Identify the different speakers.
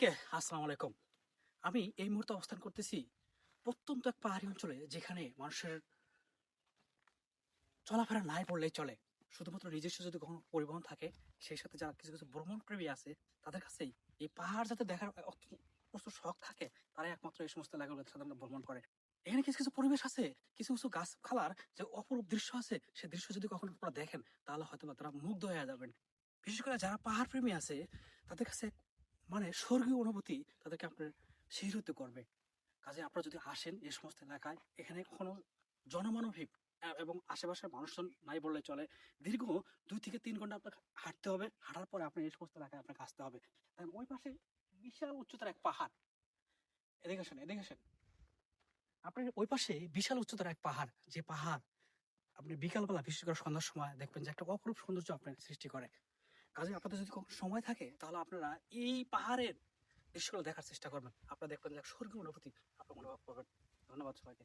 Speaker 1: কে আসসালামু আলাইকুম। আমি এই মুহূর্তে অবস্থান করতেছি প্রত্যন্ত এক পাহাড়ি অঞ্চলে, যেখানে মানুষের চলাফেরা নাই বললেই চলে। শুধুমাত্র নিজস্ব যদি কখনো পরিবহন থাকে, সেই সাথে যারা কিছু ভ্রমণ প্রেমী আছে, তাদের কাছেই এই পাহাড় যাতে দেখার প্রচুর শখ থাকে, তারাই একমাত্র এই সমস্ত এলাকাগুলোতে সাধারণত ভ্রমণ করে। এখানে কিছু পরিবেশ আছে, কিছু গাছপালার যে অপরূপ দৃশ্য আছে, সেই দৃশ্য যদি কখনো আপনারা দেখেন, তাহলে হয়তোবা তারা মুগ্ধ হয়ে যাবেন। বিশেষ করে যারা পাহাড় প্রেমী আছে, তাদের কাছে মানে স্বর্গীয় অনুভূতি তাদেরকে আপনার শিহরিত করবে। কাজে আপনারা যদি আসেন এই সমস্ত এলাকায়, এখানে কখনো জনমানবিক এবং আশেপাশের মানুষজন নাই বললে চলে। দীর্ঘ 2 থেকে 3 ঘন্টা আপনাকে হাঁটতে হবে। হাঁটার পরে আপনি এই সমস্ত এলাকায় আপনাকে আসতে হবে। তাই ওই পাশে বিশাল উচ্চতার এক পাহাড়। এদিকে আসেন, এদিকে আসেন। আপনার ওই পাশে বিশাল উচ্চতার এক পাহাড়, যে পাহাড় আপনি বিকালবেলা, বিশেষ করে সন্ধ্যার সময় দেখবেন যে একটা অপরূপ সৌন্দর্য আপনার সৃষ্টি করে। কাজে আপনাদের যদি কখনো সময় থাকে, তাহলে আপনারা এই পাহাড়ের দৃশ্যগুলো দেখার চেষ্টা করবেন। আপনারা দেখবেন যে এক স্বর্গীয় অনুভূতি আপনারা অনুভব করবেন। ধন্যবাদ সবাইকে।